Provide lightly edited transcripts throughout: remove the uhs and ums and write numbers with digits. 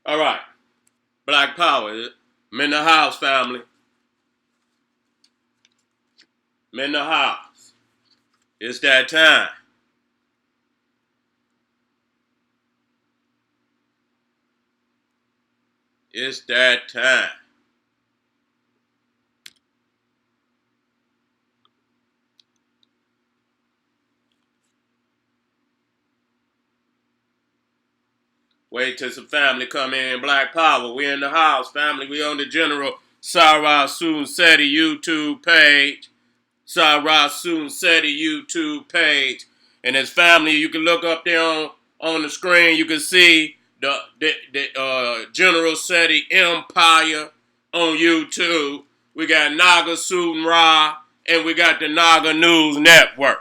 All right. Black Power. I'm in the house, family. I'm in the house. It's that time. It's that time. Wait till some family come in. Black Power. We in the house, family. We on the General Seti YouTube page. Seti YouTube page. And his family, you can look up there on the screen. You can see the General Seti Empire on YouTube. We got Naga Suit Ra, and we got the Naga News Network.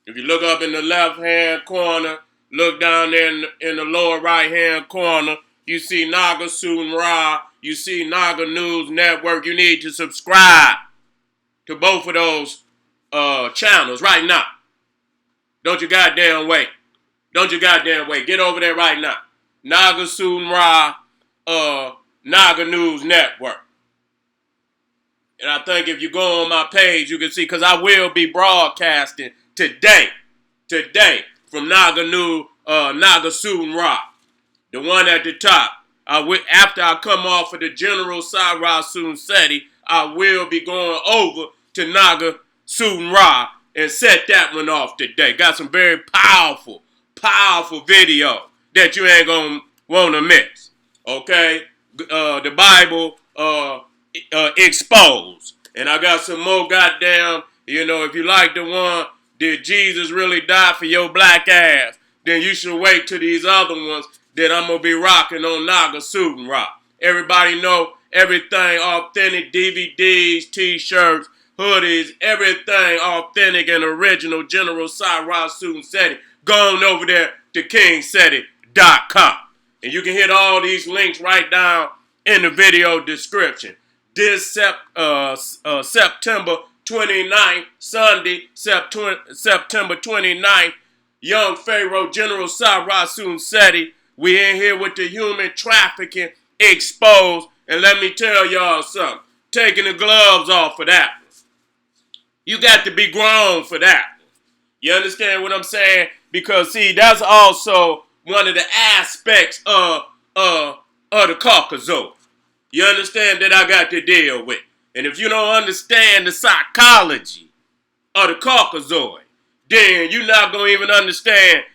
If you look up in the left-hand corner, look down there in the lower right-hand corner, you see Naga Suit Ra, you see Naga News Network. You need to subscribe to both of those channels right now. Don't you goddamn wait. Don't you goddamn wait. Get over there right now. Naga Suit Ra, Naga News Network. And I think if you go on my page, you can see, because I will be broadcasting today, from Naga Suit Ra, the one at the top. After I come off of the General Seti, I will be going over to Naga Suit Ra and set that one off today. Got some very powerful video that you ain't gonna want to miss. Okay, the Bible exposed, and I got some more goddamn. If you like the one, did Jesus really die for your black ass? Then you should wait till these other ones that I'm gonna be rocking on Naga Suit and Rock. Everybody know everything authentic, DVDs, t-shirts, hoodies, everything authentic and original. General Suit Seti. Go on over there to kingseti.com. And you can hit all these links right down in the video description. This September 29th, Sunday, September 29th, Young Pharaoh, General Suit Seti. We in here with the human trafficking exposed. And let me tell y'all something. Taking the gloves off for that. You got to be grown for that. You understand what I'm saying? Because, see, that's also one of the aspects of the Caucasoid. You understand that I got to deal with. And if you don't understand the psychology of the Caucasoid, then you're not going to even understand,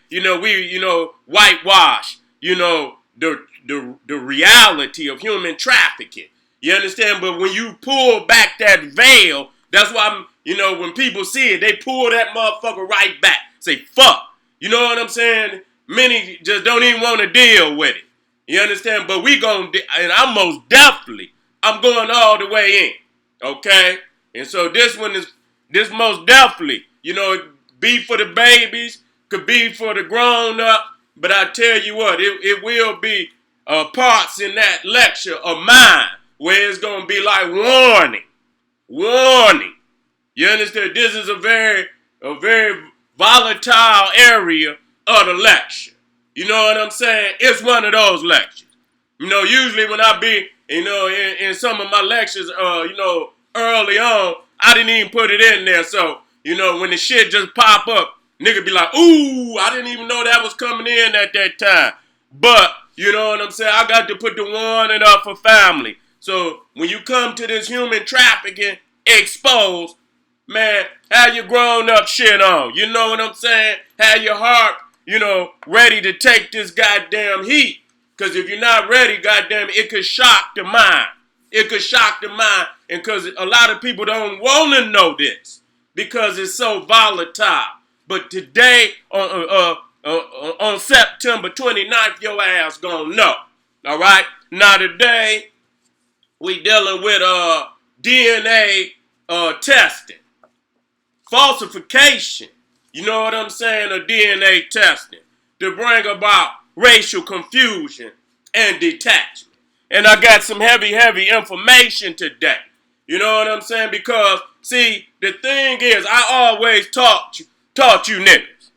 whitewash, the reality of human trafficking. You understand? But when you pull back that veil, that's why, when people see it, they pull that motherfucker right back. Say, fuck. You know what I'm saying? Many just don't even want to deal with it. You understand? But and I'm going all the way in. Okay? And so this most definitely, be for the babies, could be for the grown up. But I tell you what, it will be parts in that lecture of mine where it's going to be like warning. You understand? This is a very volatile area of the lecture. You know what I'm saying? It's one of those lectures. Usually when I be, in some of my lectures, early on, I didn't even put it in there. So, when the shit just pop up, nigga be like, ooh, I didn't even know that was coming in at that time. But, you know what I'm saying? I got to put the warning up for family. So, when you come to this human trafficking exposed, man, have your grown up shit on. You know what I'm saying? Have your heart, ready to take this goddamn heat. Because if you're not ready, goddamn, it could shock the mind. It could shock the mind. And because a lot of people don't want to know this. Because it's so volatile. But today, on September 29th, your ass gonna know. All right? Now today, we dealing with DNA testing. Falsification. You know what I'm saying? Of DNA testing. To bring about racial confusion and detachment. And I got some heavy information today. You know what I'm saying? Because, see, the thing is, I always taught you niggas,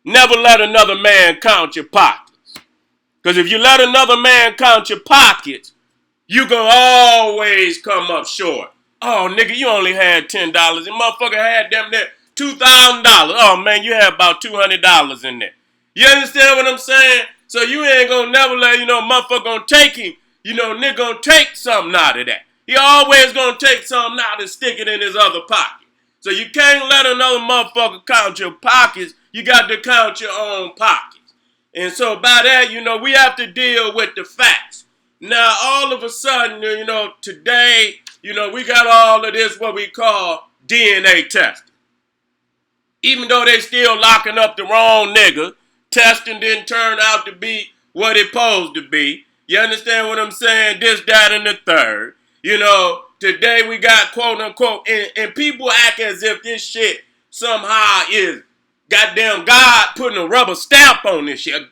never let another man count your pockets. Because if you let another man count your pockets, you gonna always come up short. Oh, nigga, you only had $10. And motherfucker had damn near $2,000. Oh, man, you had about $200 in there. You understand what I'm saying? So you ain't gonna never let, motherfucker gonna take him. Nigga gonna take something out of that. He always gonna take something out and stick it in his other pocket. So you can't let another motherfucker count your pockets. You got to count your own pockets. And so by that, we have to deal with the facts. Now, all of a sudden, today, we got all of this, what we call DNA testing. Even though they still locking up the wrong nigga, testing didn't turn out to be what it supposed to be. You understand what I'm saying? This, that, and the third. Today we got quote unquote, and people act as if this shit somehow is goddamn God putting a rubber stamp on this shit.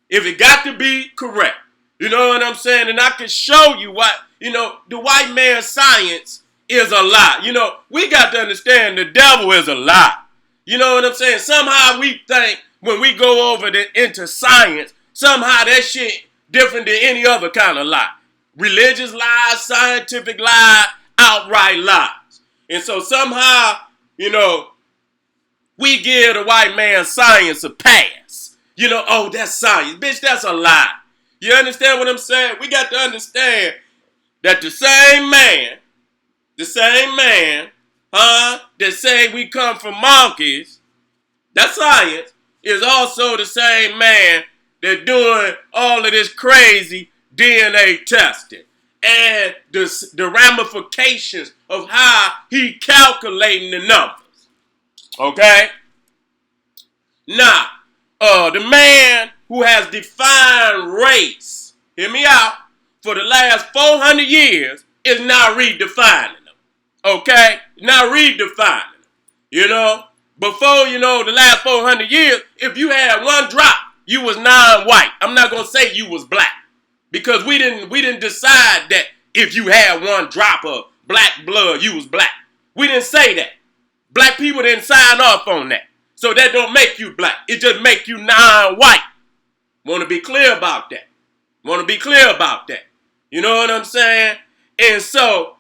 If it got to be correct. You know what I'm saying? And I can show you what, the white man's science is a lie. We got to understand the devil is a lie. You know what I'm saying? Somehow we think when we go over into science, somehow that shit different than any other kind of lie. Religious lies, scientific lies, outright lies. And so somehow, we give the white man science a pass. Oh, that's science. Bitch, that's a lie. You understand what I'm saying? We got to understand that the same man, that say we come from monkeys, that's science, is also the same man that doing all of this crazy DNA testing and the ramifications of how he calculating the numbers. Okay? Now, the man who has defined race, hear me out, for the last 400 years is now redefining them. Okay? Now redefining them. Before, the last 400 years, if you had one drop, you was non-white. I'm not going to say you was black. Because we didn't decide that if you had one drop of black blood, you was black. We didn't say that. Black people didn't sign off on that. So that don't make you black. It just make you non-white. Want to be clear about that. You know what I'm saying? And so,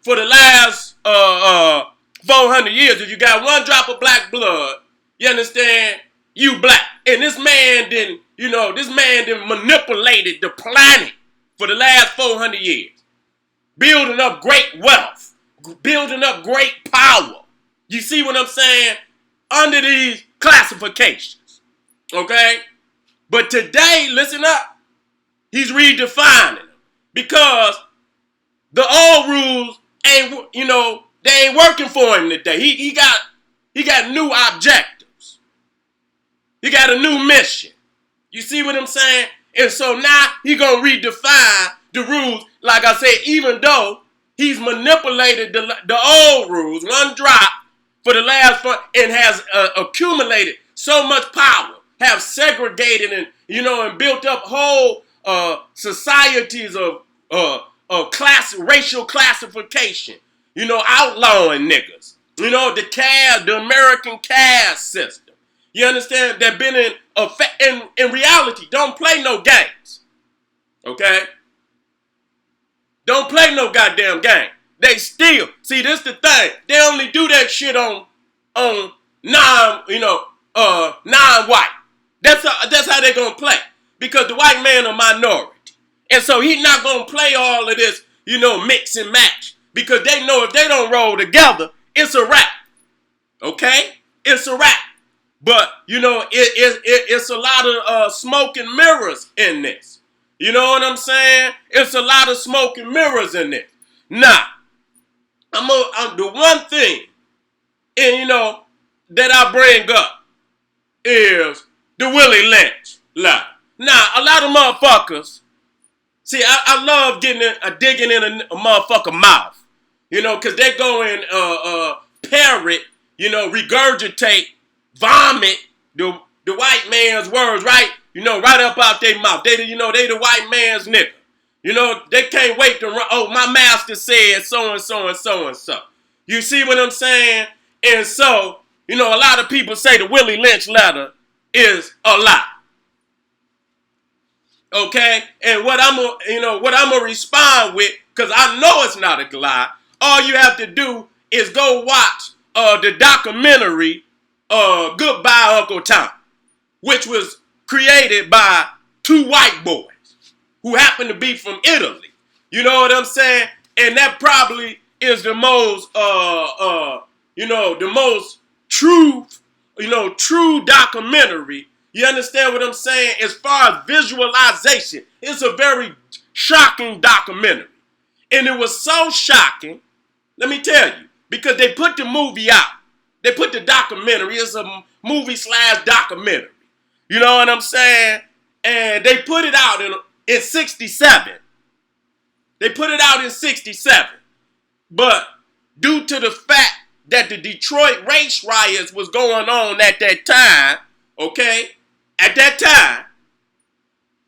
for the last 400 years, if you got one drop of black blood, you understand, you black. And this man didn't manipulated the planet for the last 400 years. Building up great wealth. Building up great power. You see what I'm saying? Under these classifications. Okay? But today, listen up. He's redefining them. Because the old rules ain't, they ain't working for him today. He got new objectives. He got a new mission. You see what I'm saying? And so now he gonna redefine the rules. Like I said, even though he's manipulated the old rules, one drop for the last one, and has accumulated so much power, have segregated and built up whole societies of racial classification. Outlawing niggas. The American caste system. You understand? They've been in effect. In reality, don't play no games. Okay? Don't play no goddamn game. They still, see, this the thing. They only do that shit on non-white. That's how they gonna play. Because the white man a minority. And so he's not gonna play all of this, mix and match. Because they know if they don't roll together, it's a wrap. Okay? It's a wrap. But, it's a lot of smoke and mirrors in this. You know what I'm saying? It's a lot of smoke and mirrors in this. Now, the one thing, and that I bring up is the Willie Lynch lie. Now, a lot of motherfuckers, see, I love digging in a motherfucker mouth, because they go and parrot, regurgitate, vomit the white man's words, right? Right up out their mouth. They the white man's nigga. They can't wait to run. Oh, my master said so and so and so and so. You see what I'm saying? And so, a lot of people say the Willie Lynch letter is a lie. Okay, and what I'm gonna respond with, because I know it's not a lie. All you have to do is go watch the documentary "Goodbye Uncle Tom," which was created by two white boys who happen to be from Italy. You know what I'm saying? And that probably is the most the most true, true documentary. You understand what I'm saying? As far as visualization, it's a very shocking documentary. And it was so shocking, let me tell you, because they put the movie out. They put the documentary, it's a movie / documentary. You know what I'm saying? And they put it out in 67. They put it out in 67. But due to the fact that the Detroit race riots was going on at that time, okay? At that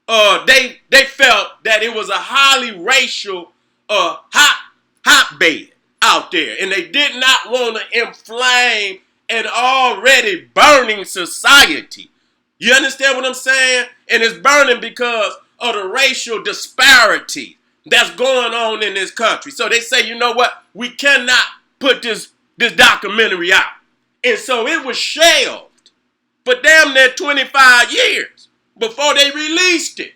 time, they felt that it was a highly racial hotbed out there, and they did not want to inflame an already burning society. You understand what I'm saying? And it's burning because of the racial disparity that's going on in this country. So they say, you know what? We cannot put this documentary out. And so it was shelved for damn near 25 years before they released it.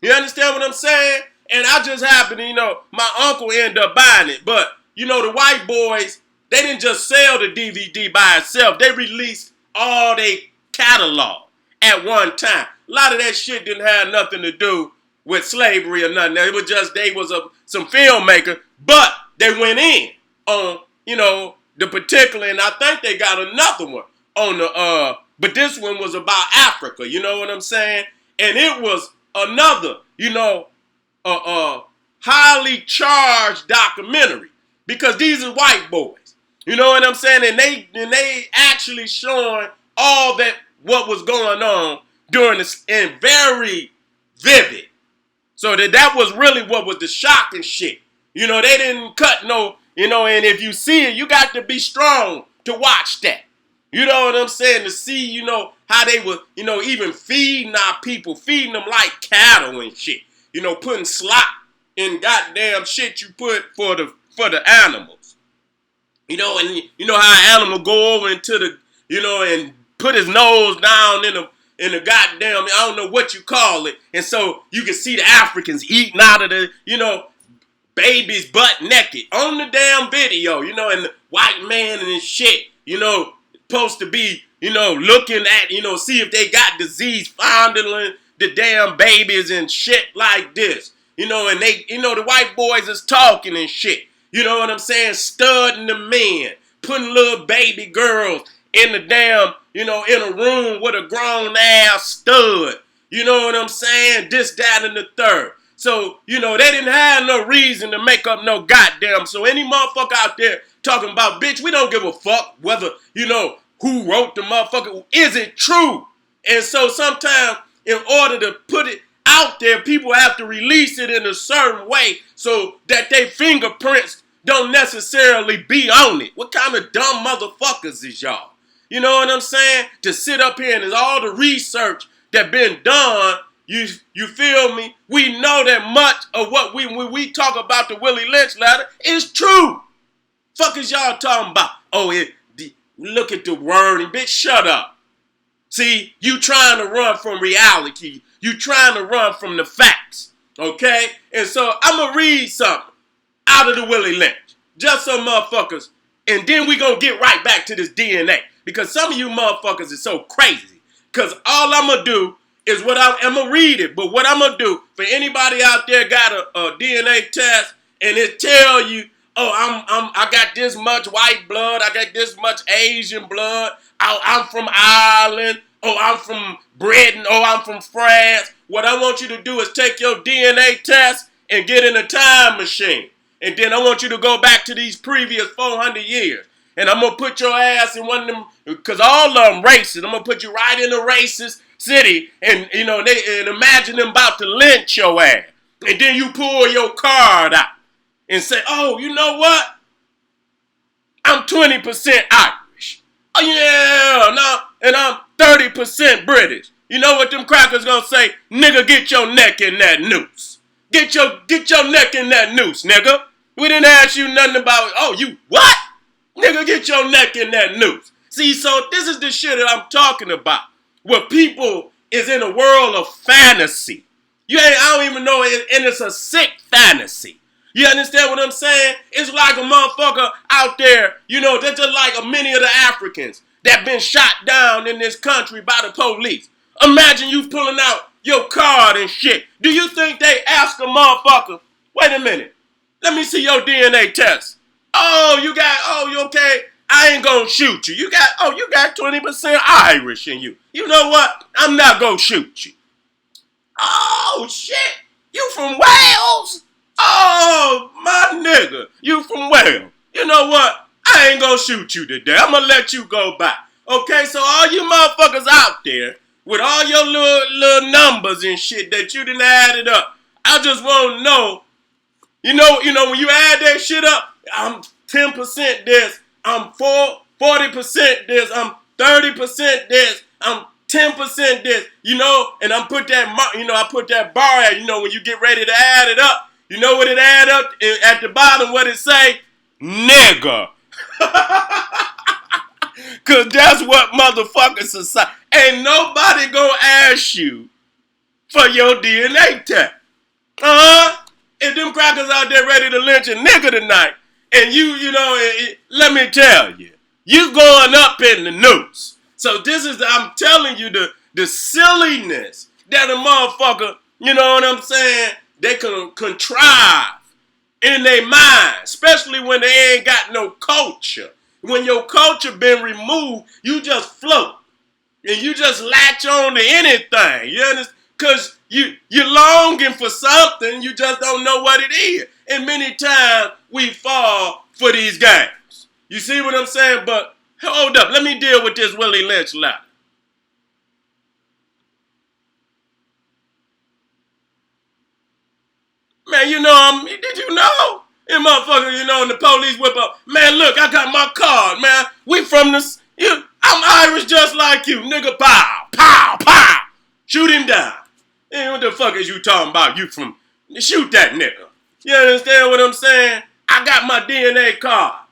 You understand what I'm saying? And I just happened to, my uncle ended up buying it. But, the white boys, they didn't just sell the DVD by itself. They released all their catalog at one time. A lot of that shit didn't have nothing to do with slavery or nothing. It was just they was some filmmaker, but they went in on, the particular, and I think they got another one on the, but this one was about Africa, you know what I'm saying? And it was another, highly charged documentary because these are white boys, you know what I'm saying? And they actually showing all that what was going on during this, and very vivid. So that was really what was the shocking shit. They didn't cut no, and if you see it, you got to be strong to watch that. You know what I'm saying? To see, how they were, even feeding our people, feeding them like cattle and shit. Putting slop in goddamn shit you put for the animals. And how an animal go over into the, and put his nose down in the goddamn, I don't know what you call it. And so you can see the Africans eating out of the, babies butt naked on the damn video, and the white man and his shit, supposed to be, looking at, see if they got disease, fondling the damn babies and shit like this. And they, the white boys is talking and shit. You know what I'm saying? Studying the men, putting little baby girls in the damn, in a room with a grown ass stud. You know what I'm saying? This, that, and the third. So, they didn't have no reason to make up no goddamn. So any motherfucker out there talking about, bitch, we don't give a fuck whether, who wrote the motherfucker. Is it true? And so sometimes in order to put it out there, people have to release it in a certain way so that their fingerprints don't necessarily be on it. What kind of dumb motherfuckers is y'all? You know what I'm saying? To sit up here and there's all the research that been done. You feel me? We know that much of what when we talk about the Willie Lynch letter is true. Fuck is y'all talking about? Oh, look at the wording. Bitch, shut up. See, you trying to run from reality. You trying to run from the facts. Okay? And so I'm going to read something out of the Willie Lynch. Just some motherfuckers. And then we going to get right back to this DNA. Because some of you motherfuckers is so crazy. Because all I'm going to do is I'm going to read it. But what I'm going to do, for anybody out there got a DNA test, and it tell you, oh, I got this much white blood, I got this much Asian blood, I'm from Ireland, oh, I'm from Britain, oh, I'm from France. What I want you to do is take your DNA test and get in a time machine. And then I want you to go back to these previous 400 years. And I'm going to put your ass in one of them, because all of them racist. I'm going to put you right in a racist city, and and imagine them about to lynch your ass. And then you pull your card out and say, oh, you know what? I'm 20% Irish. Oh yeah, no, and 30% British. You know what them crackers gonna say? Nigga, get your neck in that noose. Get your neck in that noose, nigga. We didn't ask you nothing about, oh, you what? Nigga, get your neck in that noose. See, so this is the shit that I'm talking about. Where people is in a world of fantasy. I don't even know, and it's a sick fantasy. You understand what I'm saying? It's like a motherfucker out there, they're just like many of the Africans that been shot down in this country by the police. Imagine you pulling out your card and shit. Do you think they ask a motherfucker, wait a minute, let me see your DNA test. You okay? I ain't gonna shoot you. You got 20% Irish in you. You know what? I'm not gonna shoot you. Oh, shit. You from Wales? Oh, my nigga. You from Wales. You know what? I ain't gonna shoot you today. I'm gonna let you go by. Okay, so all you motherfuckers out there with all your little numbers and shit that you done added up, I just want to know, when you add that shit up, I'm 10% this, I'm 40% this, I'm 30% this, I'm 10% this, and I put that bar at, when you get ready to add it up, you know what it add up at the bottom, what it say? Nigga. Cause that's what motherfucking society. Ain't nobody gonna ask you for your DNA test. If them crackers out there ready to lynch a nigga tonight, and let me tell you, you going up in the news. So I'm telling you the silliness that a motherfucker, you know what I'm saying, they can contrive in their mind, especially when they ain't got no culture. When your culture been removed, you just float. And you just latch on to anything. You understand? Because you're longing for something, you just don't know what it is. And many times we fall for these games. You see what I'm saying? But hold up, let me deal with this Willie Lynch letter. Man, did you know? And motherfucker, and the police whip up. Man, look, I got my card, man. We from this. I'm Irish just like you, nigga. Pow, pow, pow. Shoot him down. Hey, what the fuck is you talking about? You from? Shoot that nigga. You understand what I'm saying? I got my DNA card.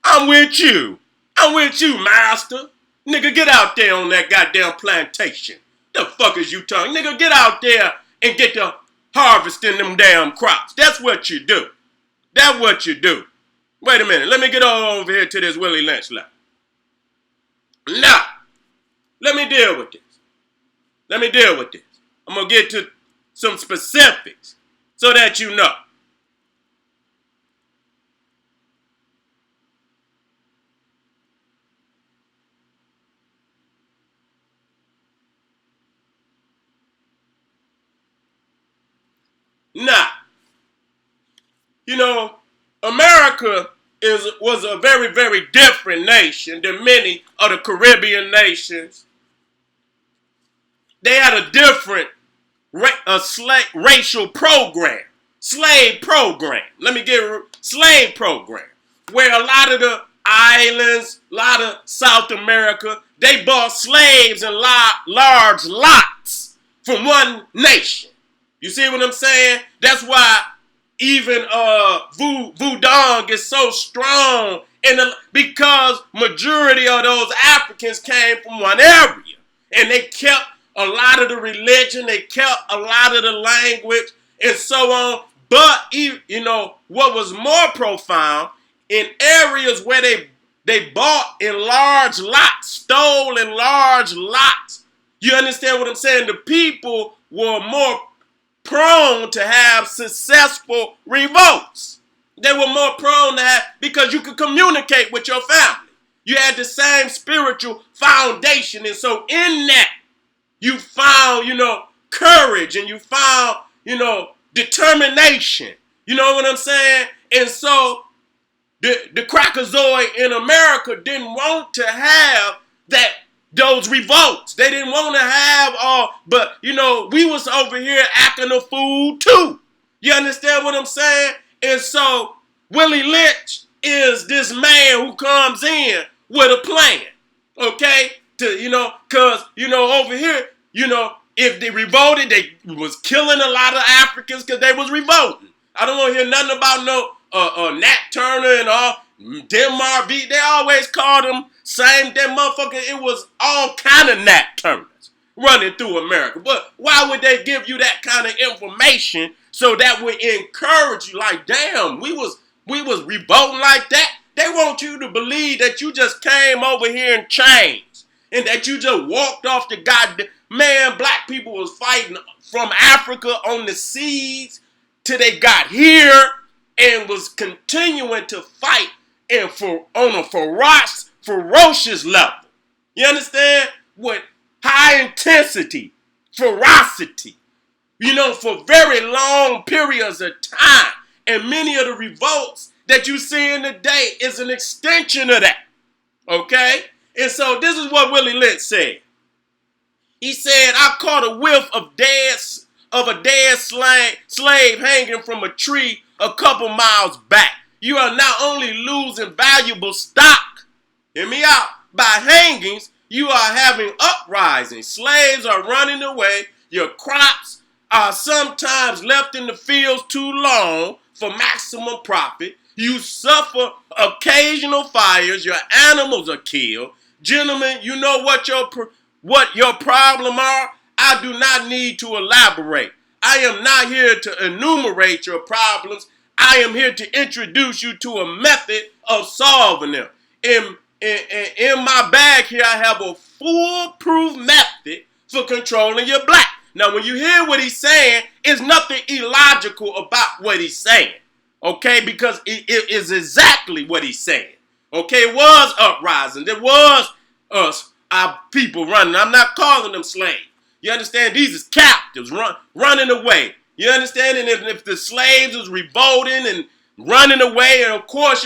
I'm with you. I'm with you, master. Nigga, get out there on that goddamn plantation. The fuck is you talking? Nigga, get out there and get the harvesting them damn crops. That's what you do. That's what you do. Wait a minute. Let me get over here to this Willie Lynch letter. Now, let me deal with this. I'm going to get to some specifics so that you know. Now, America was a very, very different nation than many of the Caribbean nations. They had a different racial program, slave program. Let me get slave program, where a lot of the islands, a lot of South America, they bought slaves in large lots from one nation. You see what I'm saying? That's why even voodoo is so strong because majority of those Africans came from one area, and they kept a lot of the religion, they kept a lot of the language, and so on. But what was more profound, in areas where they bought in large lots, stole in large lots. You understand what I'm saying? The people were more prone to have successful revolts. They were more prone to have, because you could communicate with your family. You had the same spiritual foundation. And so in that, you found, courage, and you found, determination. You know what I'm saying? And so the crackerzoid in America didn't want to have those revolts. They didn't want to have but we was over here acting a fool too. You understand what I'm saying? And so Willie Lynch is this man who comes in with a plan, okay, because, over here, if they revolted, they was killing a lot of Africans because they was revolting. I don't want to hear nothing about no Nat Turner and all, Denmark. They always called them same damn motherfucker. It was all kind of Nat Turners running through America. But why would they give you that kind of information so that would encourage you? Like, damn, we was revolting like that. They want you to believe that you just came over here in chains and that you just walked off the goddamn. Man, black people was fighting from Africa on the seas till they got here and was continuing to fight and on a ferocious level. You understand? With high intensity, ferocity, for very long periods of time. And many of the revolts that you see in today is an extension of that. Okay? And so this is what Willie Lynch said. He said, I caught a whiff of a dead slave hanging from a tree a couple miles back. You are not only losing valuable stock, hear me out, by hangings, you are having uprisings. Slaves are running away. Your crops are sometimes left in the fields too long for maximum profit. You suffer occasional fires. Your animals are killed. Gentlemen, you know what your problem are? I do not need to elaborate. I am not here to enumerate your problems. I am here to introduce you to a method of solving them. In my bag here, I have a foolproof method for controlling your black. Now, when you hear what he's saying, it's nothing illogical about what he's saying. Okay? Because it is exactly what he's saying. Okay? It was uprising. There was our people running. I'm not calling them slaves. You understand? These is captives running away. You understand? And if the slaves was revolting and running away, and of course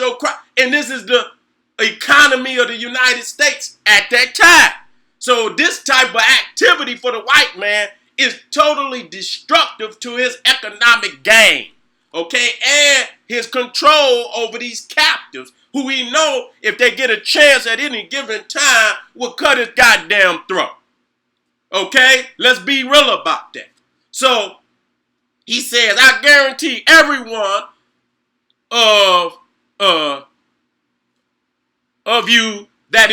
and this is the economy of the United States at that time. So this type of activity for the white man is totally destructive to his economic gain. Okay? And his control over these captives, who we know if they get a chance at any given time will cut his goddamn throat. Okay? Let's be real about that. So he says, I guarantee everyone of you that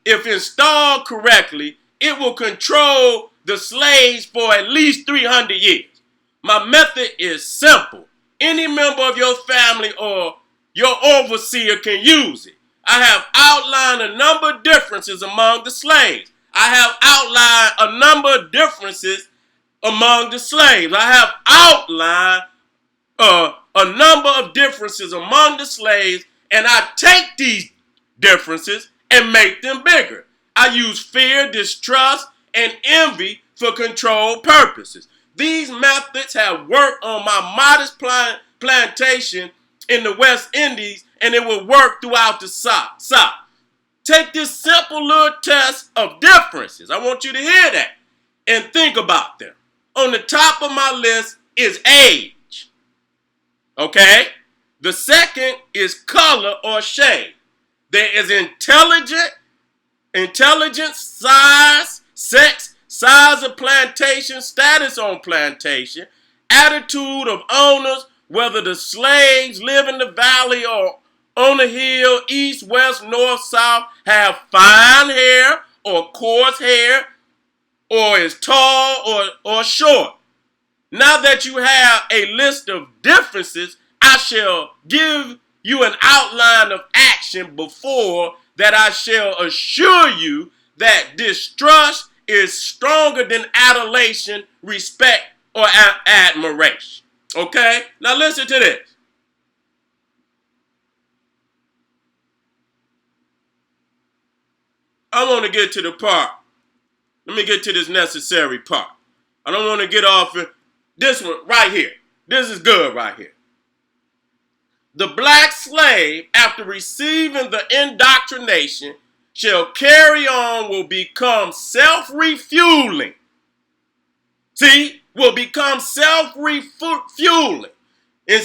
if installed correctly, it will control the slaves for at least 300 years. My method is simple. Any member of your family or your overseer can use it. I have outlined a number of differences among the slaves. I have outlined a number of differences among the slaves. I have outlined a number of differences among the slaves, and I take these differences and make them bigger. I use fear, distrust, and envy for control purposes. These methods have worked on my modest plantation in the West Indies, and it will work throughout the South. Take this simple little test of differences. I want you to hear that and think about them. On the top of my list is age. Okay? The second is color or shade. There is intelligence, size, sex, size of plantation, status on plantation, attitude of owners, whether the slaves live in the valley or on the hill, east, west, north, south, have fine hair or coarse hair, or is tall or short. Now that you have a list of differences, I shall give you an outline of action before that I shall assure you that distrust is stronger than adulation, respect, or admiration. Okay? Now listen to this. I want to get to the part. Let me get to this necessary part. I don't want to get off this one right here. This is good right here. The black slave, after receiving the indoctrination, shall carry on, will become self-refueling. See? Will become self-refueling. And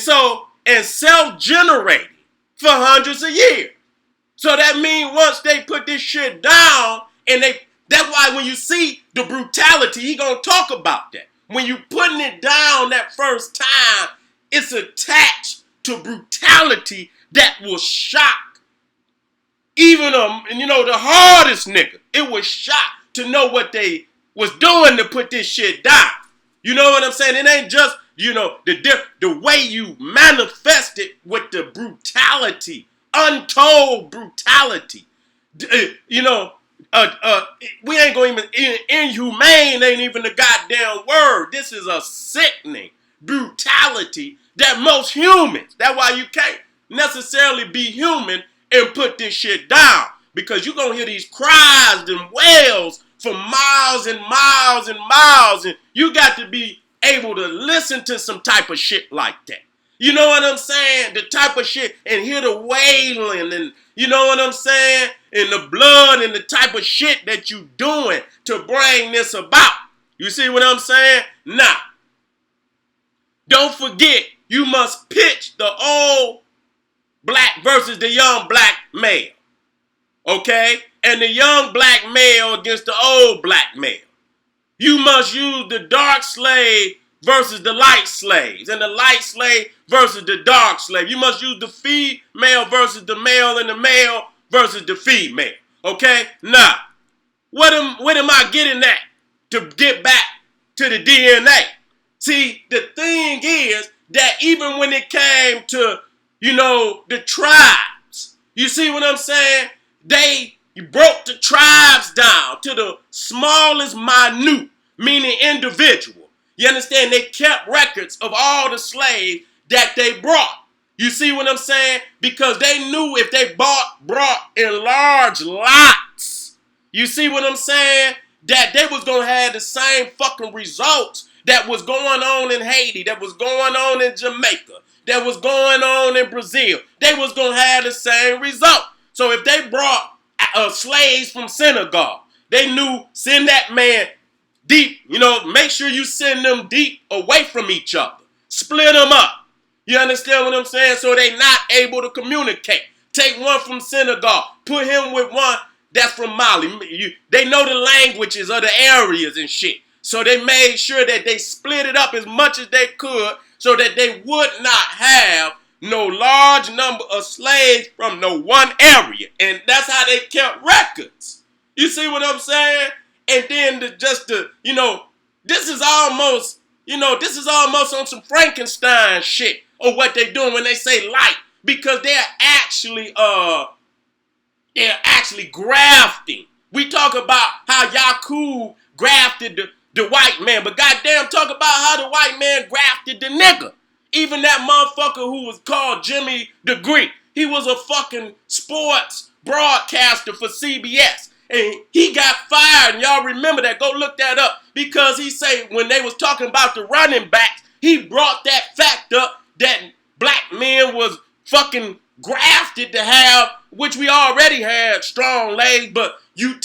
self-generating for hundreds of years. So that means once they put this shit down and That's why when you see the brutality, he gonna talk about that. When you putting it down that first time, it's attached to brutality that will shock even the hardest nigga. It was shock to know what they was doing to put this shit down. You know what I'm saying? It ain't just, the way you manifest it with the brutality, untold brutality. We ain't going to even, inhumane ain't even the goddamn word. This is a sickening brutality that most humans, that's why you can't necessarily be human and put this shit down. Because you're going to hear these cries and wails for miles and miles and miles. And you got to be able to listen to some type of shit like that. You know what I'm saying? The type of shit, and hear the wailing, and you know what I'm saying? And the blood and the type of shit that you doing to bring this about. You see what I'm saying? Now, don't forget, you must pitch the old black versus the young black male. Okay? And the young black male against the old black male. You must use the dark slave versus the light slaves, and the light slave versus the dark slave. You must use the female versus the male, and the male versus the female. Okay? Now, what am I getting at to get back to the DNA? See, the thing is that even when it came to, the tribes, you see what I'm saying? You broke the tribes down to the smallest minute, meaning individual. You understand? They kept records of all the slaves that they brought. You see what I'm saying? Because they knew if they brought in large lots, you see what I'm saying? That they was going to have the same fucking results that was going on in Haiti, that was going on in Jamaica, that was going on in Brazil. They was going to have the same result. So if they brought slaves from Senegal, they knew send that man deep, make sure you send them deep away from each other. Split them up. You understand what I'm saying? So they not able to communicate. Take one from Senegal, put him with one that's from Mali. They know the languages of the areas and shit. So they made sure that they split it up as much as they could so that they would not have no large number of slaves from no one area. And that's how they kept records. You see what I'm saying? And then this is almost on some Frankenstein shit, or what they doing when they say light, because they're actually grafting. We talk about how Yakub grafted the white man, but goddamn, talk about how the white man grafted the nigga. Even that motherfucker who was called Jimmy the Greek, he was a fucking sports broadcaster for CBS. And he got fired, and y'all remember that. Go look that up. Because he say when they was talking about the running backs, he brought that fact up that black men was fucking grafted to have, which we already had strong legs, but you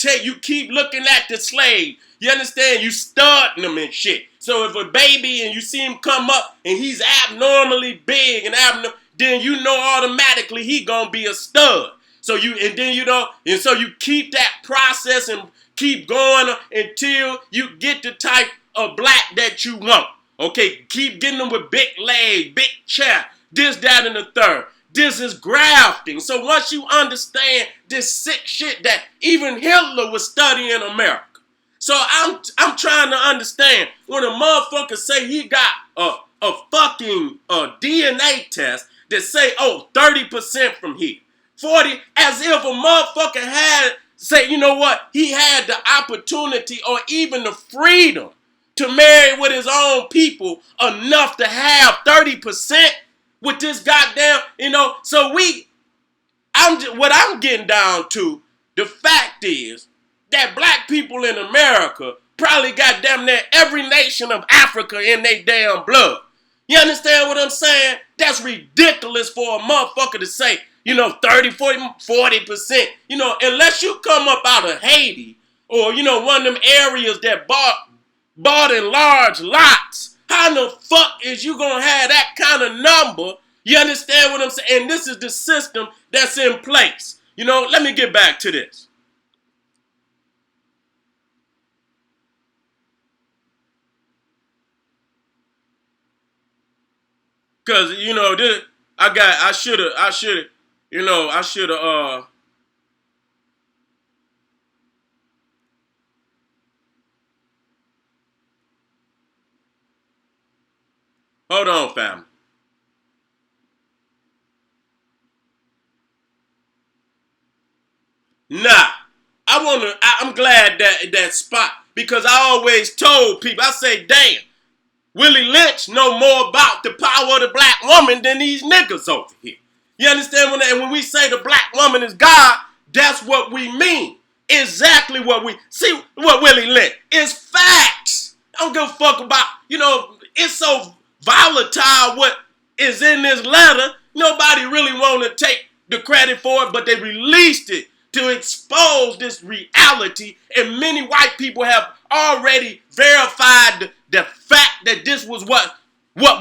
keep looking at the slave. You understand? You studying them and shit. So if a baby and you see him come up and he's abnormally big and then you know automatically he gonna be a stud. So you keep that process and keep going until you get the type of black that you want. Okay, keep getting them with big leg, big chest, this, that, and the third. This is grafting. So once you understand this sick shit that even Hitler was studying in America. So I'm trying to understand when a motherfucker say he got a fucking DNA test that say, 30% from here. 40, as if a motherfucker had, say, you know what, he had the opportunity or even the freedom to marry with his own people enough to have 30% with this goddamn, so what I'm getting down to, the fact is that black people in America probably got damn near every nation of Africa in their damn blood. You understand what I'm saying? That's ridiculous for a motherfucker to say, 30, 40%, unless you come up out of Haiti or, one of them areas that bought in large lots. How the fuck is you going to have that kind of number? You understand what I'm saying? And this is the system that's in place. Let me get back to this. Cause you know this, I should have, I should have. Hold on, family. Nah, I'm glad that spot because I always told people. I say, damn, Willie Lynch know more about the power of the black woman than these niggas over here. You understand when we say the black woman is God, that's what we mean. Exactly what we see. What Willie Lynch is facts. I don't give a fuck about. It's so volatile what is in this letter. Nobody really want to take the credit for it, but they released it to expose this reality, and many white people have already verified the fact that this was what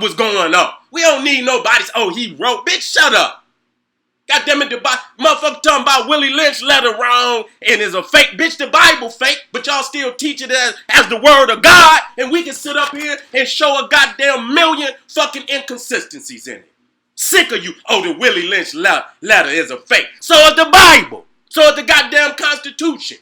was going on. We don't need nobody's, he wrote. Bitch, shut up. God damn it, the motherfucker talking about Willie Lynch letter wrong and is a fake. Bitch, the Bible fake, but y'all still teach it as the word of God, and we can sit up here and show a goddamn million fucking inconsistencies in it. Sick of you. The Willie Lynch letter is a fake. So is the Bible. So is the goddamn Constitution.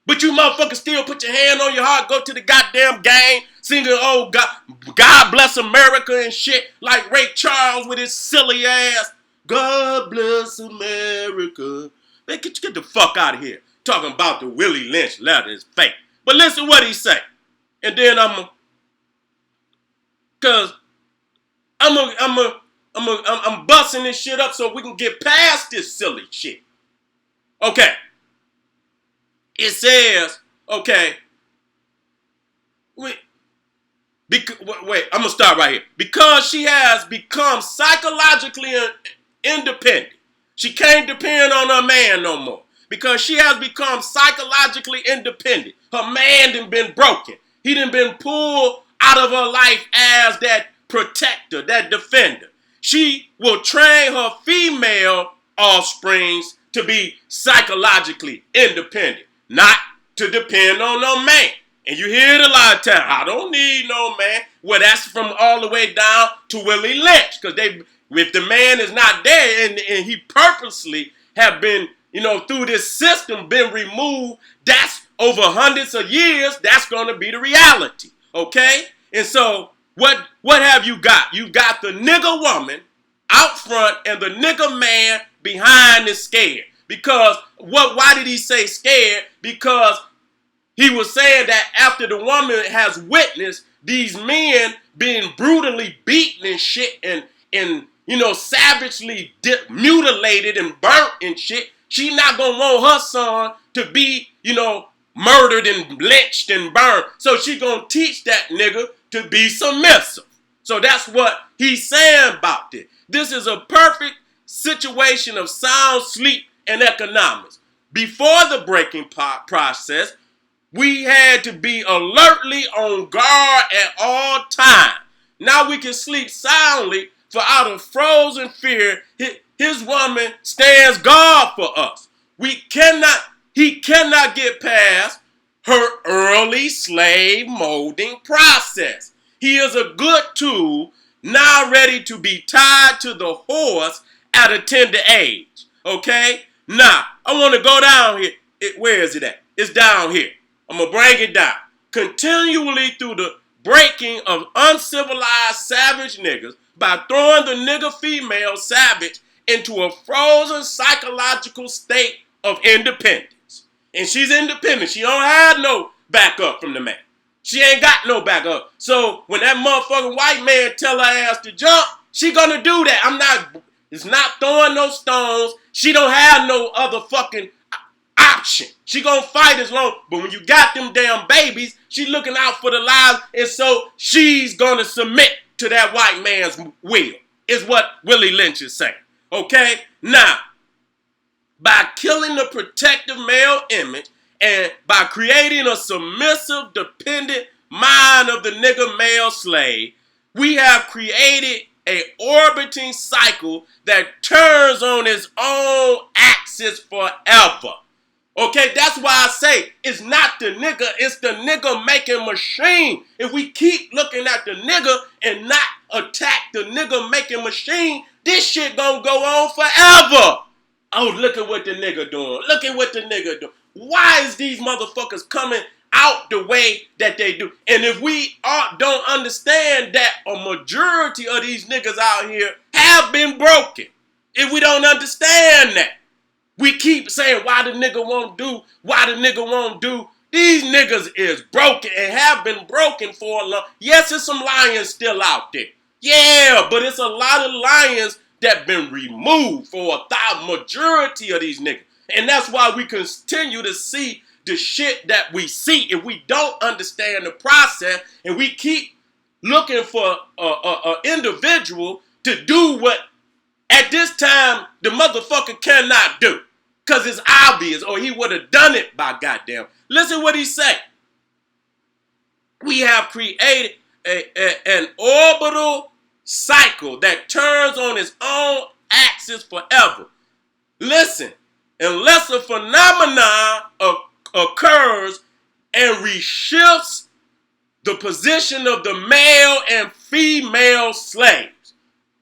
But you motherfuckers still put your hand on your heart, go to the goddamn game, singing, God bless America and shit, like Ray Charles with his silly ass. God bless America. Man, get the fuck out of here. Talking about the Willie Lynch letter is fake. But listen what he say. And then I'm busting this shit up so we can get past this silly shit. Okay. It says, okay. Wait, I'm going to start right here. Because she has become psychologically independent. She can't depend on her man no more. Because she has become psychologically independent. Her man done been broken. He done been pulled out of her life as that protector, that defender. She will train her female offsprings to be psychologically independent, not to depend on no man. And you hear it a lot of times. I don't need no man. Well, that's from all the way down to Willie Lynch. Because if the man is not there and he purposely have been, through this system been removed, that's over hundreds of years, that's going to be the reality. Okay? And so what have you got? You got the nigga woman out front and the nigga man behind is scared. Because why did he say scared? Because he was saying that after the woman has witnessed these men being brutally beaten and shit and savagely mutilated and burnt and shit, she not gonna want her son to be, murdered and lynched and burned. So she gonna teach that nigga to be submissive. So that's what he's saying about this. This is a perfect situation of sound sleep and economics. Before the breaking process, we had to be alertly on guard at all times. Now we can sleep soundly, for out of frozen fear, his woman stands guard for us. He cannot get past her early slave molding process. He is a good tool, now ready to be tied to the horse at a tender age. Okay? Now, I want to go down here. Where is it at? It's down here. I'm going to bring it down. Continually through the breaking of uncivilized savage niggas by throwing the nigga female savage into a frozen psychological state of independence. And she's independent. She don't have no backup from the man. She ain't got no backup. So when that motherfucking white man tell her ass to jump, she gonna do that. It's not throwing no stones. She don't have no other fucking option. She gonna fight as long. But when you got them damn babies, she looking out for the lives. And so she's gonna submit to that white man's will. Is what Willie Lynch is saying. Okay? Now, by killing the protective male image and by creating a submissive, dependent mind of the nigga male slave, we have created a orbiting cycle that turns on its own axis forever. Okay, that's why I say it's not the nigga, it's the nigga making machine. If we keep looking at the nigga and not attack the nigga making machine, this shit gonna go on forever. Oh, look at what the nigga doing. Look at what the nigga doing. Why is these motherfuckers coming out the way that they do? And if we don't understand that a majority of these niggas out here have been broken, if we don't understand that, we keep saying why the nigga won't do, why the nigga won't do. These niggas is broken and have been broken for a long. Yes, there's some lions still out there. Yeah, but it's a lot of lions that been removed for a majority of these niggas. And that's why we continue to see the shit that we see. If we don't understand the process and we keep looking for a individual to do what at this time the motherfucker cannot do. Because it's obvious, or he would have done it by goddamn. Listen what he said. We have created an orbital cycle that turns on its own axis forever. Listen, unless a phenomenon occurs and reshifts the position of the male and female slaves.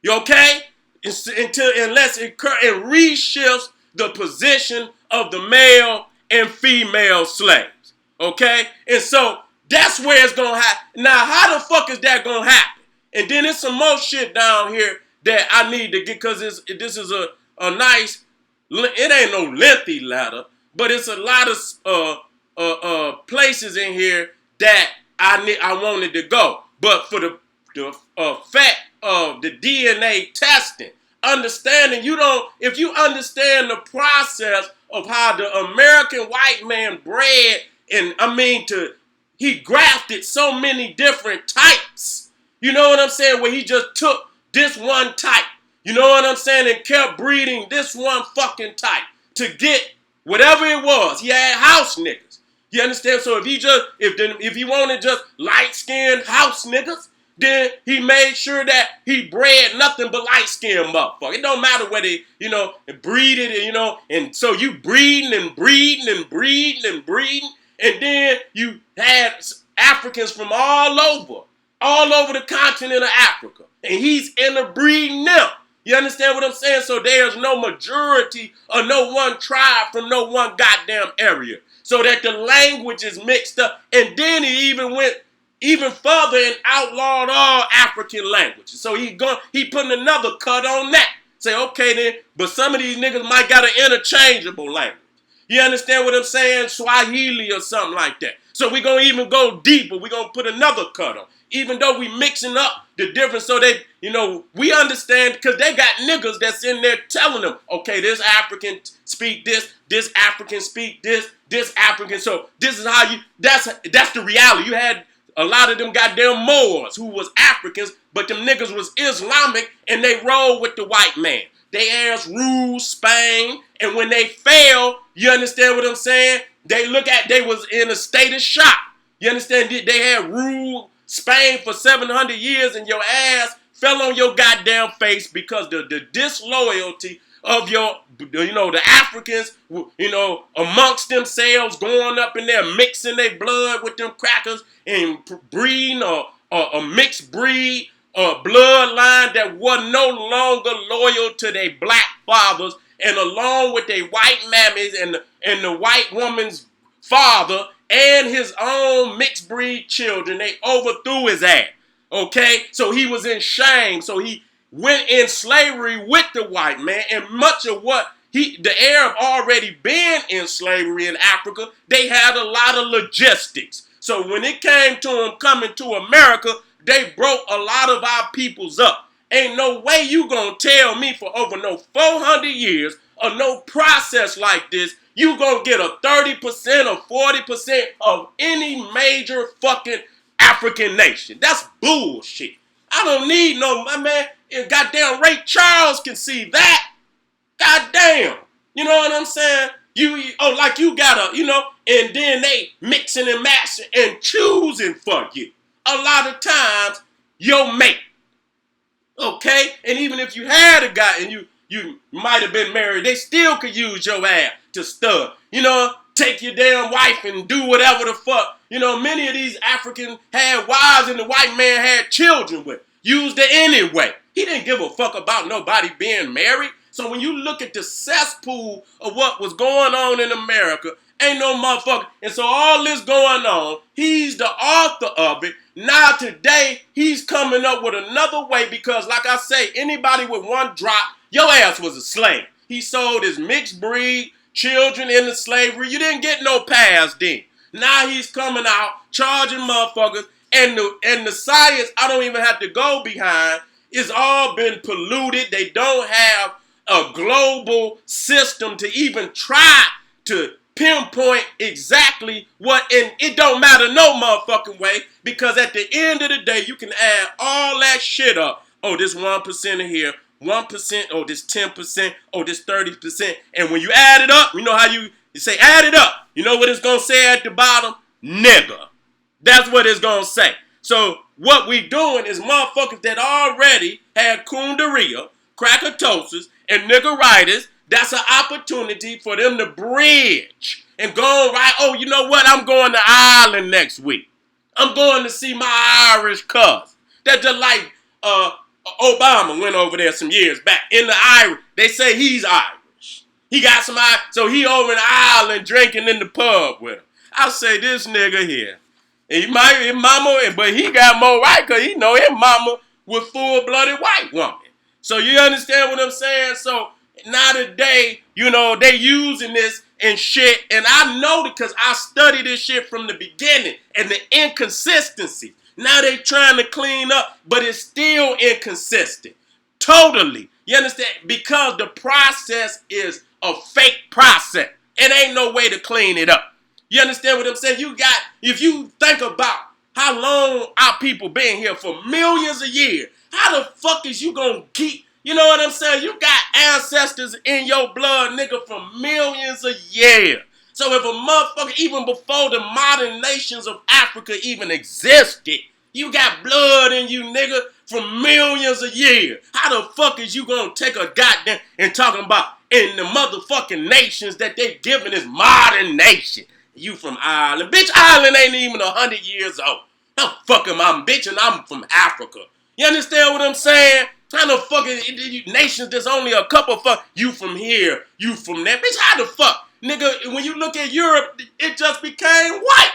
You okay? Unless it occurs and reshifts the position of the male and female slaves. Okay? And so that's where it's going to happen. Now, how the fuck is that going to happen? And then there's some more shit down here that I need to get, because this is a nice, it ain't no lengthy letter, but it's a lot of places in here that I wanted to go. But for the fact of the DNA testing, understanding if you understand the process of how the American white man bred, and he grafted so many different types. You know what I'm saying? Where he just took this one type. You know what I'm saying? And kept breeding this one fucking type to get whatever it was. He had house niggas. You understand? So if he wanted just light-skinned house niggas, then he made sure that he bred nothing but light-skinned motherfucker. It don't matter whether, and breed it, and so you breeding and breeding and breeding and breeding, and then you had Africans from all over the continent of Africa, and he's interbreeding them. You understand what I'm saying? So there's no majority or no one tribe from no one goddamn area, so that the language is mixed up. And then he even went even further and outlawed all African languages. So he putting another cut on that. Say, okay then, but some of these niggas might got an interchangeable language. You understand what I'm saying? Swahili or something like that. So we're going to even go deeper. We're going to put another cut on. Even though we mixing up the difference so they, we understand, because they got niggas that's in there telling them, okay, this African speak this African speak this African. So this is how that's the reality. You had a lot of them goddamn Moors who was Africans, but them niggas was Islamic and they rolled with the white man. They ass ruled Spain, and when they fell, you understand what I'm saying? They was in a state of shock. You understand? They had ruled Spain for 700 years and your ass fell on your goddamn face because the disloyalty of the Africans, amongst themselves, going up in there, mixing their blood with them crackers and breeding a mixed breed, bloodline that was no longer loyal to their black fathers, and along with their white mammies and the white woman's father and his own mixed breed children, they overthrew his ass. Okay, so he was in shame. So he went in slavery with the white man, and much of what the Arab already been in slavery in Africa, they had a lot of logistics. So when it came to them coming to America, they broke a lot of our peoples up. Ain't no way you gonna tell me for over no 400 years of no process like this, you gonna get a 30% or 40% of any major fucking African nation. That's bullshit. I don't need my man. If goddamn Ray Charles can see that, goddamn. You know what I'm saying? You gotta, and then they mixing and matching and choosing for you. A lot of times, your mate. Okay? And even if you had a guy and you might have been married, they still could use your ass to stud. Take your damn wife and do whatever the fuck. Many of these Africans had wives and the white man had children with. Used it anyway. He didn't give a fuck about nobody being married. So when you look at the cesspool of what was going on in America, ain't no motherfucker. And so all this going on, he's the author of it. Now today, he's coming up with another way because, like I say, anybody with one drop, your ass was a slave. He sold his mixed breed children into slavery. You didn't get no pass then. Now he's coming out charging motherfuckers, and the science I don't even have to go behind. It's all been polluted. They don't have a global system to even try to pinpoint exactly what, and it don't matter no motherfucking way, because at the end of the day, you can add all that shit up. Oh, this 1% in here, 1%, oh, this 10%, oh, this 30%. And when you add it up, you know how you say add it up. You know what it's going to say at the bottom? Nigga. That's what it's going to say. So what we doing is motherfuckers that already had kundalini, crackatosis, and niggeritis. That's an opportunity for them to bridge and go right. Oh, you know what? I'm going to Ireland next week. I'm going to see my Irish cousin. That's just like Obama went over there some years back in the Irish. They say he's Irish. He got some Irish, so he over in Ireland drinking in the pub with him. I say this nigga here. He might his mama, but he got more right because he know his mama was full-blooded white woman. So you understand what I'm saying? So now today, you know, they using this and shit, and I know it because I studied this shit from the beginning and the inconsistency. Now they trying to clean up, but it's still inconsistent. Totally. You understand? Because the process is a fake process. It ain't no way to clean it up. You understand what I'm saying? If you think about how long our people been here for millions of years, how the fuck is you gonna keep, you know what I'm saying? You got ancestors in your blood, nigga, from millions of years. So if a motherfucker, even before the modern nations of Africa even existed, you got blood in you, nigga, from millions of years. How the fuck is you gonna take a goddamn and talking about in the motherfucking nations that they giving this modern nation? You from Ireland. Bitch, Ireland ain't even 100 years old. How fuck am I, bitch, and I'm from Africa. You understand what I'm saying? How the fuck is nations there's only a couple fuck you from here, you from there. Bitch, how the fuck? Nigga, when you look at Europe, it just became white.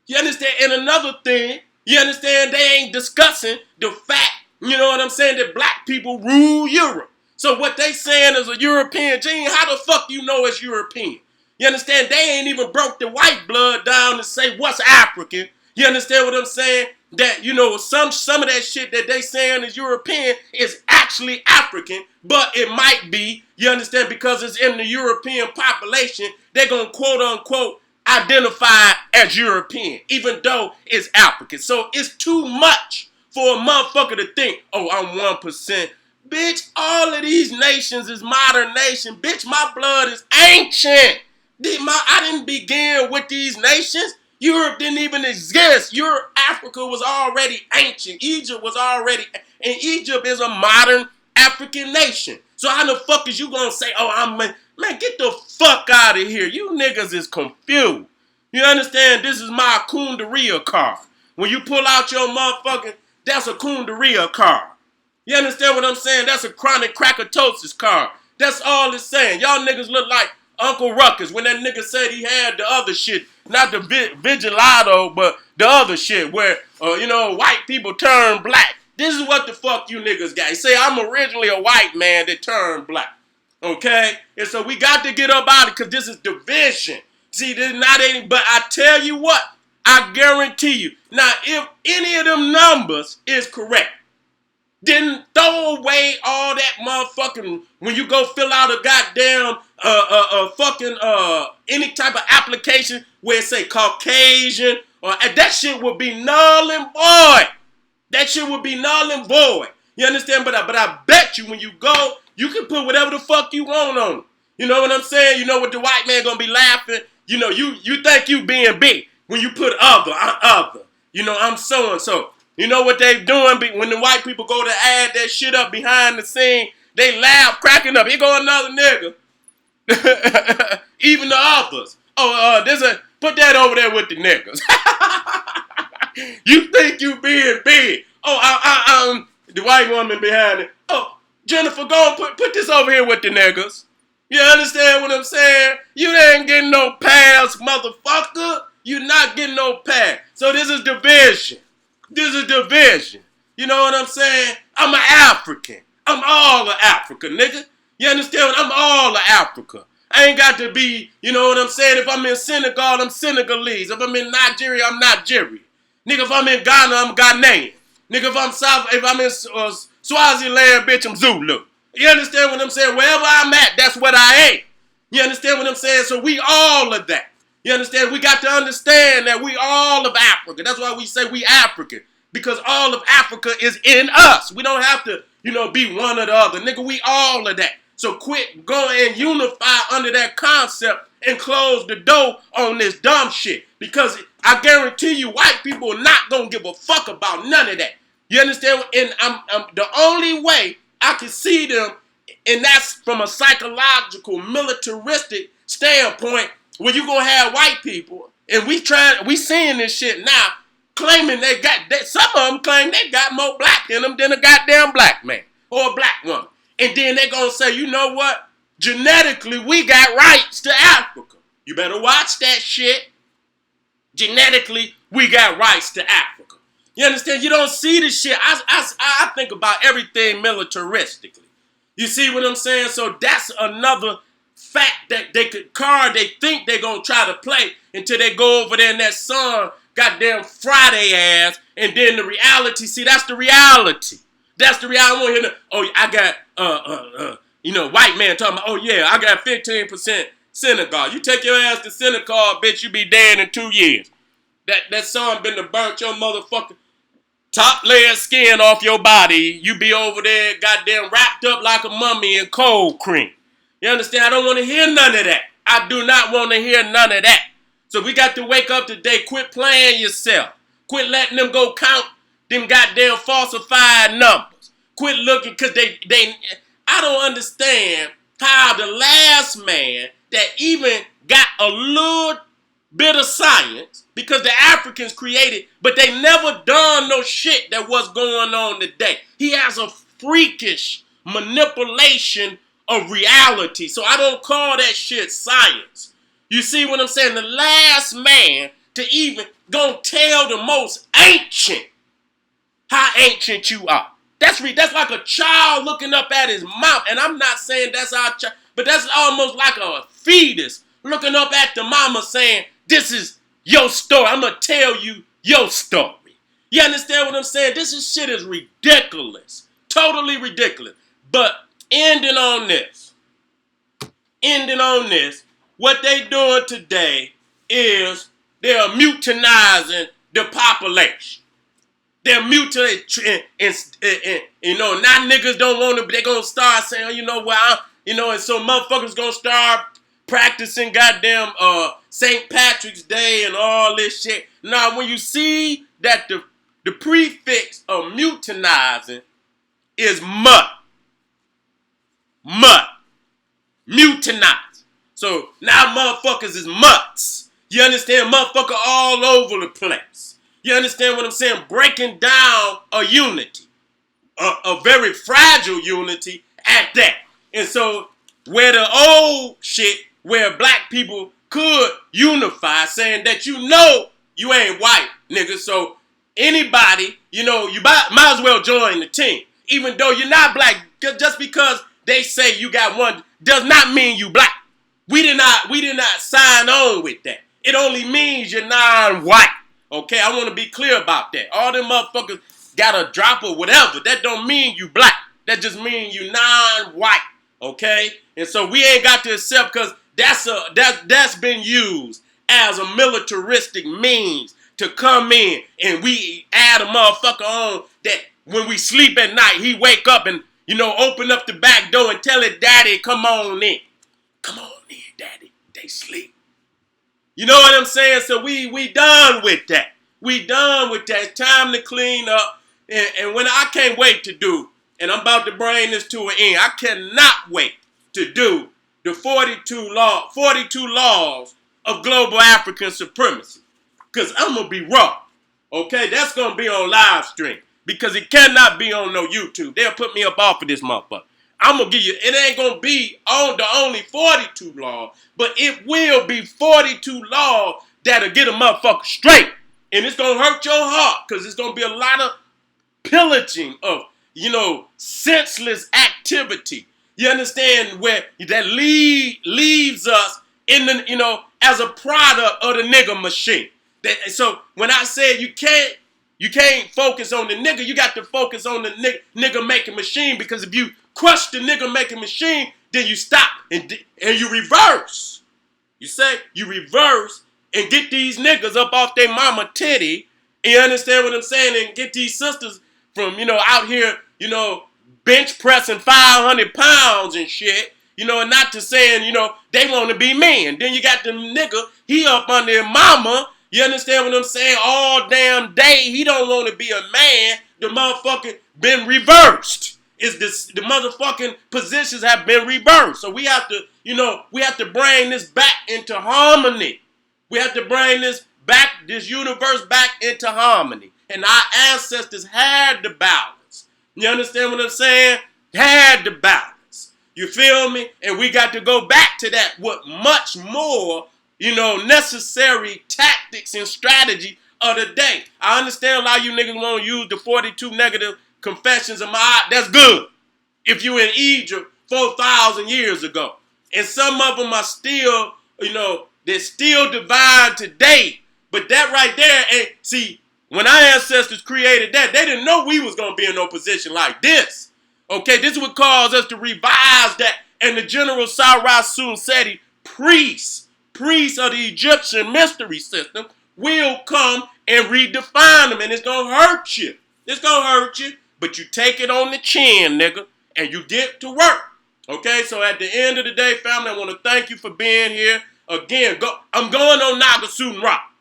You understand? And another thing, you understand, they ain't discussing the fact, you know what I'm saying, that black people rule Europe. So what they saying is a European gene, how the fuck you know it's European? You understand? They ain't even broke the white blood down to say what's African. You understand what I'm saying? That, you know, some of that shit that they saying is European is actually African, but it might be, you understand, because it's in the European population, they're going to quote unquote identify as European, even though it's African. So it's too much for a motherfucker to think, oh, I'm 1%. Bitch, all of these nations is modern nation. Bitch, my blood is ancient. I didn't begin with these nations. Europe didn't even exist. Africa was already ancient. Egypt was already, and Egypt is a modern African nation. So how the fuck is you gonna say, oh, man, get the fuck out of here. You niggas is confused. You understand? This is my kundalini card. When you pull out your motherfucking, that's a kundalini card. You understand what I'm saying? That's a chronic crackatosis card. That's all it's saying. Y'all niggas look like Uncle Ruckus when that nigga said he had the other shit, not the Vigilado, but the other shit where, you know, white people turn black. This is what the fuck you niggas got. You say, I'm originally a white man that turned black. Okay? And so we got to get up out of it because this is division. See, this is not any, but I tell you what, I guarantee you. Now, if any of them numbers is correct, then throw away all that motherfucking, when you go fill out a goddamn any type of application where it say Caucasian, or that shit would be null and void. That shit would be null and void. You understand? But I bet you when you go, you can put whatever the fuck you want on it. You know what I'm saying? You know what the white man gonna be laughing? You know, you think you being big when you put other. You know, I'm so and so. You know what they doing when the white people go to add that shit up behind the scene? They laugh, cracking up. Here go another nigga. Even the others. Oh, put that over there with the niggas. You think you being big? Oh, the white woman behind it. Oh, Jennifer, go and put this over here with the niggas. You understand what I'm saying? You ain't getting no pass, motherfucker. You're not getting no pass. So this is division. This is division. You know what I'm saying? I'm an African. I'm all of Africa, nigga. You understand? I'm all of Africa. I ain't got to be, you know what I'm saying? If I'm in Senegal, I'm Senegalese. If I'm in Nigeria, I'm Nigerian. Nigga, if I'm in Ghana, I'm Ghanaian. Nigga, if I'm in Swaziland, bitch, I'm Zulu. You understand what I'm saying? Wherever I'm at, that's what I am. You understand what I'm saying? So we all of that. You understand? We got to understand that we all of Africa. That's why we say we African. Because all of Africa is in us. We don't have to, be one or the other. Nigga, we all of that. So quit going and unify under that concept and close the door on this dumb shit. Because I guarantee you, white people are not going to give a fuck about none of that. You understand? And I'm the only way I can see them, and that's from a psychological, militaristic standpoint, where you going to have white people, and we seeing this shit now, claiming some of them claim they got more black in them than a goddamn black man or a black woman. And then they're going to say, you know what? Genetically, we got rights to Africa. You better watch that shit. Genetically, we got rights to Africa. You understand? You don't see the shit. I think about everything militaristically. You see what I'm saying? So that's another fact that they think they're going to try to play until they go over there and that sun goddamn Friday ass. And then the reality, see, that's the reality. That's the reality. I want to hear I got, white man talking about, oh yeah, I got 15% Senegal. You take your ass to Senegal, bitch, you be dead in 2 years. That sun been to burnt your motherfucking top layer of skin off your body. You be over there goddamn wrapped up like a mummy in cold cream. You understand? I don't want to hear none of that. I do not want to hear none of that. So we got to wake up today. Quit playing yourself. Quit letting them go count them goddamn falsified numbers. Quit looking, because I don't understand how the last man that even got a little bit of science, because the Africans created, but they never done no shit that was going on today. He has a freakish manipulation of reality. So I don't call that shit science. You see what I'm saying? The last man to even go tell the most ancient how ancient you are. That's like a child looking up at his mom. And I'm not saying that's our child, but that's almost like a fetus looking up at the mama saying, this is your story. I'm going to tell you your story. You understand what I'm saying? This shit is ridiculous. Totally ridiculous. But ending on this, what they doing today is they're mutinizing the population. They're mutilating, and now niggas don't want to, they're going to start saying, and so motherfuckers going to start practicing goddamn St. Patrick's Day and all this shit. Now, when you see that the prefix of mutinizing is mutinized. So now motherfuckers is mutts. You understand? Motherfucker all over the place. You understand what I'm saying? Breaking down a unity. A very fragile unity at that. And so where the old shit, where black people could unify, saying that you ain't white, nigga. So anybody, you might as well join the team. Even though you're not black, just because they say you got one does not mean you black. We did not sign on with that. It only means you're non-white. Okay, I want to be clear about that. All them motherfuckers got a drop or whatever. That don't mean you black. That just means you non-white. Okay? And so we ain't got to accept, because that's been used as a militaristic means to come in, and we add a motherfucker on that when we sleep at night, he wake up and, open up the back door and tell his daddy, come on in. Come on in, daddy. They sleep. You know what I'm saying? So we done with that. We done with that. It's time to clean up. And when I can't wait to do, and I'm about to bring this to an end, I cannot wait to do the 42 laws of global African supremacy. Because I'm going to be raw. Okay? That's going to be on live stream. because it cannot be on no YouTube. They'll put me up off of this motherfucker. I'm going to give you, it ain't going to be on the only 42 law, but it will be 42 laws that'll get a motherfucker straight. And it's going to hurt your heart because it's going to be a lot of pillaging of, senseless activity. You understand where that leaves us in the, as a product of the nigga machine. So when I said you can't focus on the nigga, you got to focus on the nigga making machine, because if you crush the nigga making machine, then you stop and you reverse. You say you reverse and get these niggas up off their mama titty. And you understand what I'm saying? And get these sisters from, out here, bench pressing 500 pounds and shit. And not to saying, they want to be men. Then you got the nigga, he up under their mama. You understand what I'm saying? All damn day, he don't want to be a man. The motherfucker been reversed. The motherfucking positions have been reversed. So we have to, we have to bring this back into harmony. We have to bring this universe back into harmony. And our ancestors had the balance. You understand what I'm saying? Had the balance. You feel me? And we got to go back to that with much more, necessary tactics and strategy of the day. I understand a lot of you niggas want to use the 42 negative confessions of my. That's good. If you in Egypt 4,000 years ago. And some of them are still, they're still divine today. But that right there, and see, when our ancestors created that, they didn't know we was going to be in no position like this. Okay, this would cause us to revise that. And the General Seti Seti, priest of the Egyptian mystery system, will come and redefine them. And it's going to hurt you. It's going to hurt you. But you take it on the chin, nigga, and you get to work. Okay, so at the end of the day, family, I want to thank you for being here. Again, I'm going on Nagasun Rock.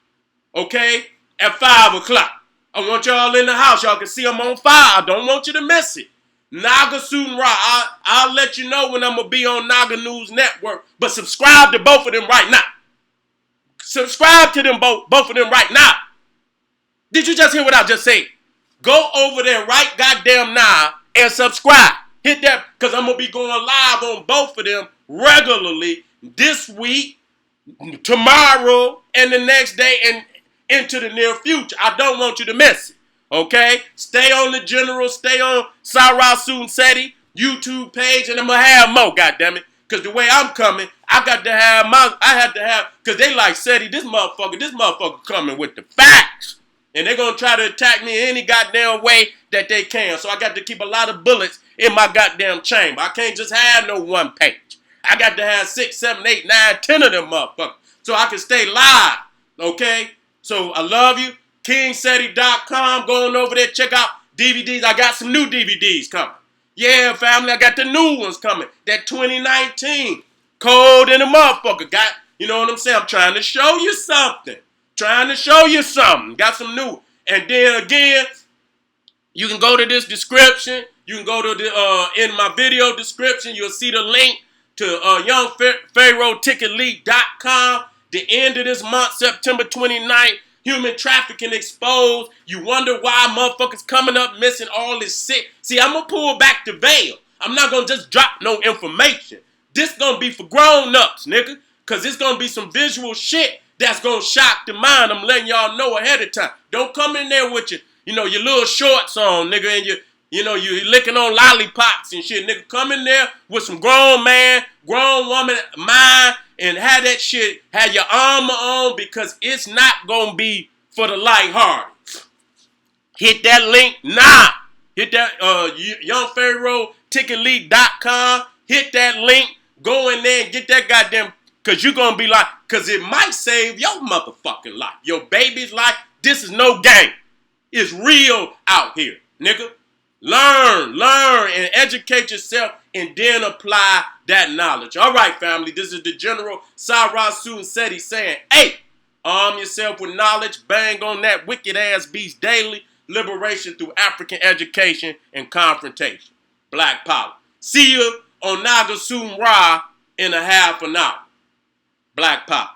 Okay, at 5 o'clock. I want y'all in the house. Y'all can see I'm on fire. I don't want you to miss it. Nagasun Rock. I'll let you know when I'm going to be on Naga News Network. But subscribe to both of them right now. Subscribe to them both of them right now. Did you just hear what I just said? Go over there right goddamn now and subscribe. Hit that, because I'm going to be going live on both of them regularly this week, tomorrow, and the next day, and into the near future. I don't want you to miss it. Okay? Stay on the General, stay on Seti Seti YouTube page, and I'm going to have more, goddammit. Because the way I'm coming, I had to have, because they like Seti, this motherfucker coming with the facts. And they're going to try to attack me in any goddamn way that they can. So I got to keep a lot of bullets in my goddamn chamber. I can't just have no one page. I got to have 6, 7, 8, 9, 10 of them motherfuckers. So I can stay live. Okay? So I love you. KingSeti.com. Go on over there. Check out DVDs. I got some new DVDs coming. Yeah, family. I got the new ones coming. That 2019. Cold in the motherfucker. You know what I'm saying? I'm trying to show you something. Got some new. And then again, you can go to this description. You can go to the in my video description. You'll see the link to YoungPharaohTicketLeak.com. The end of this month, September 29th, human trafficking exposed. You wonder why motherfuckers coming up missing all this shit. See, I'm going to pull back the veil. I'm not going to just drop no information. This going to be for grown-ups, nigga. Because it's going to be some visual shit that's going to shock the mind. I'm letting y'all know ahead of time. Don't come in there with your little shorts on, nigga, and you licking on lollipops and shit, nigga. Come in there with some grown man, grown woman mind, and have that shit, have your armor on, because it's not going to be for the lighthearted. Hit that link now. Hit that YoungPharaohTicketLeak.com. Hit that link. Go in there and get that goddamn, because you're going to be like, because it might save your motherfucking life. Your baby's life. This is no game. It's real out here, nigga. Learn, and educate yourself, and then apply that knowledge. All right, family. This is the General Seti Seti saying, hey, arm yourself with knowledge. Bang on that wicked-ass beast daily. Liberation through African education and confrontation. Black power. See you on Nagasum Ra in a half an hour. Black power.